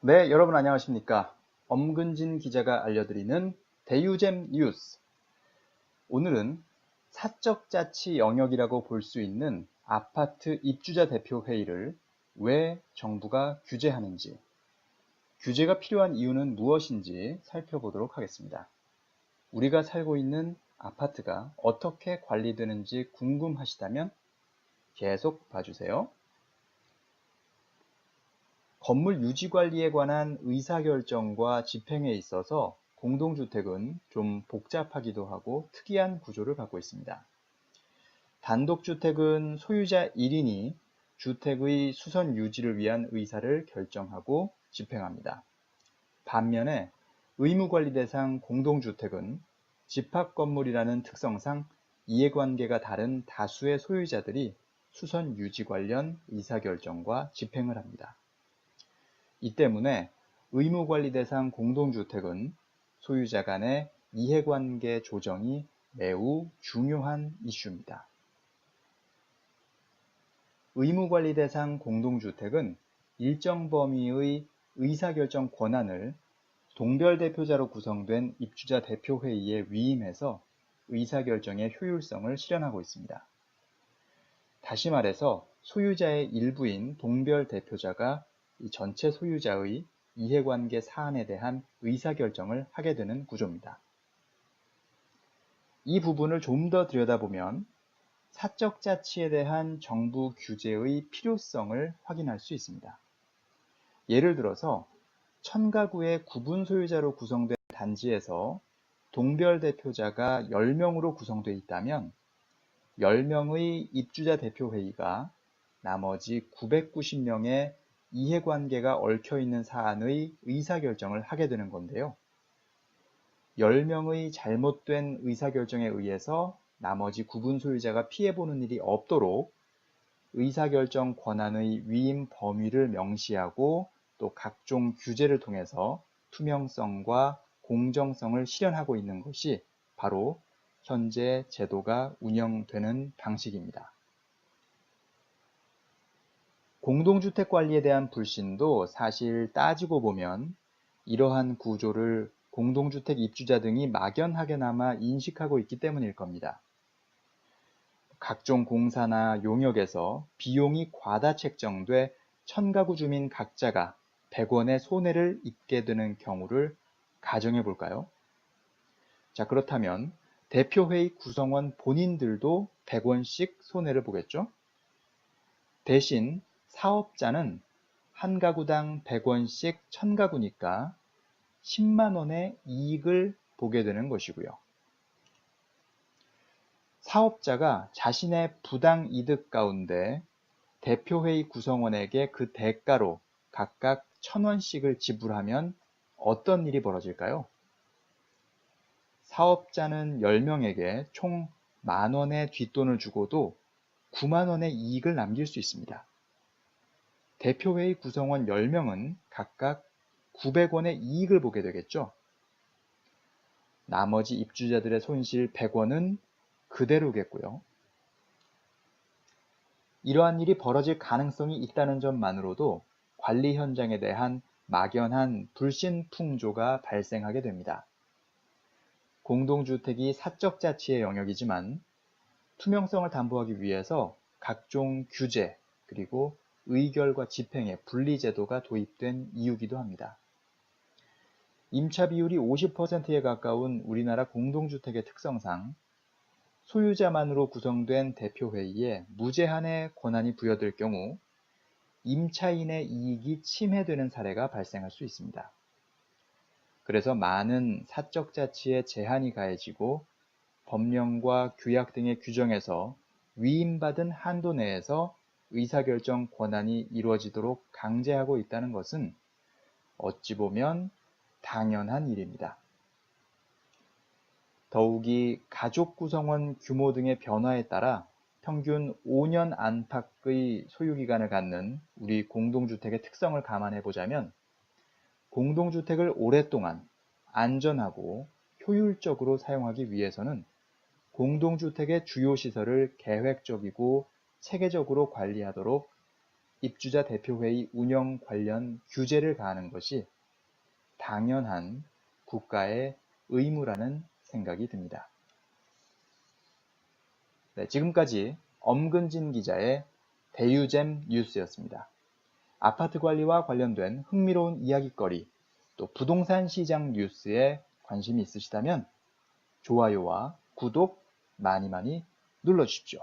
네, 여러분 안녕하십니까? 엄근진 기자가 알려드리는 대유잼 뉴스. 오늘은 사적자치 영역이라고 볼 수 있는 아파트 입주자 대표 회의를 왜 정부가 규제하는지, 규제가 필요한 이유는 무엇인지 살펴보도록 하겠습니다. 우리가 살고 있는 아파트가 어떻게 관리되는지 궁금하시다면 계속 봐주세요. 건물 유지 관리에 관한 의사결정과 집행에 있어서 공동주택은 좀 복잡하기도 하고 특이한 구조를 갖고 있습니다. 단독주택은 소유자 1인이 주택의 수선 유지를 위한 의사를 결정하고 집행합니다. 반면에 의무관리 대상 공동주택은 집합건물이라는 특성상 이해관계가 다른 다수의 소유자들이 수선 유지 관련 의사결정과 집행을 합니다. 이 때문에 의무관리 대상 공동주택은 소유자 간의 이해관계 조정이 매우 중요한 이슈입니다. 의무관리 대상 공동주택은 일정 범위의 의사결정 권한을 동별대표자로 구성된 입주자 대표회의에 위임해서 의사결정의 효율성을 실현하고 있습니다. 다시 말해서 소유자의 일부인 동별대표자가 이 전체 소유자의 이해관계 사안에 대한 의사결정을 하게 되는 구조입니다. 이 부분을 좀 더 들여다보면 사적자치에 대한 정부 규제의 필요성을 확인할 수 있습니다. 예를 들어서 1000가구의 구분 소유자로 구성된 단지에서 동별대표자가 10명으로 구성되어 있다면 10명의 입주자 대표회의가 나머지 990명의 이해관계가 얽혀있는 사안의 의사결정을 하게 되는 건데요. 10명의 잘못된 의사결정에 의해서 나머지 구분 소유자가 피해보는 일이 없도록 의사결정 권한의 위임 범위를 명시하고 또 각종 규제를 통해서 투명성과 공정성을 실현하고 있는 것이 바로 현재 제도가 운영되는 방식입니다. 공동주택 관리에 대한 불신도 사실 따지고 보면 이러한 구조를 공동주택 입주자 등이 막연하게나마 인식하고 있기 때문일 겁니다. 각종 공사나 용역에서 비용이 과다 책정돼 1000가구 주민 각자가 100원의 손해를 입게 되는 경우를 가정해 볼까요? 자, 그렇다면 대표회의 구성원 본인들도 100원씩 손해를 보겠죠? 대신 사업자는 한 가구당 100원씩 1000가구니까 10만 원의 이익을 보게 되는 것이고요. 사업자가 자신의 부당 이득 가운데 대표회의 구성원에게 그 대가로 각각 1000원씩을 지불하면 어떤 일이 벌어질까요? 사업자는 10명에게 총 10,000원의 뒷돈을 주고도 9만 원의 이익을 남길 수 있습니다. 대표회의 구성원 10명은 각각 900원의 이익을 보게 되겠죠. 나머지 입주자들의 손실 100원은 그대로겠고요. 이러한 일이 벌어질 가능성이 있다는 점만으로도 관리 현장에 대한 막연한 불신 풍조가 발생하게 됩니다. 공동주택이 사적자치의 영역이지만 투명성을 담보하기 위해서 각종 규제 그리고 의결과 집행의 분리제도가 도입된 이유기도 합니다. 임차 비율이 50%에 가까운 우리나라 공동주택의 특성상 소유자만으로 구성된 대표회의에 무제한의 권한이 부여될 경우 임차인의 이익이 침해되는 사례가 발생할 수 있습니다. 그래서 많은 사적자치에 제한이 가해지고 법령과 규약 등의 규정에서 위임받은 한도 내에서 의사결정 권한이 이루어지도록 강제하고 있다는 것은 어찌 보면 당연한 일입니다. 더욱이 가족 구성원 규모 등의 변화에 따라 평균 5년 안팎의 소유기간을 갖는 우리 공동주택의 특성을 감안해 보자면 공동주택을 오랫동안 안전하고 효율적으로 사용하기 위해서는 공동주택의 주요 시설을 계획적이고 체계적으로 관리하도록 입주자 대표회의 운영 관련 규제를 가하는 것이 당연한 국가의 의무라는 생각이 듭니다. 네, 지금까지 엄근진 기자의 대유잼 뉴스였습니다. 아파트 관리와 관련된 흥미로운 이야기거리, 또 부동산 시장 뉴스에 관심이 있으시다면 좋아요와 구독 많이 눌러주십시오.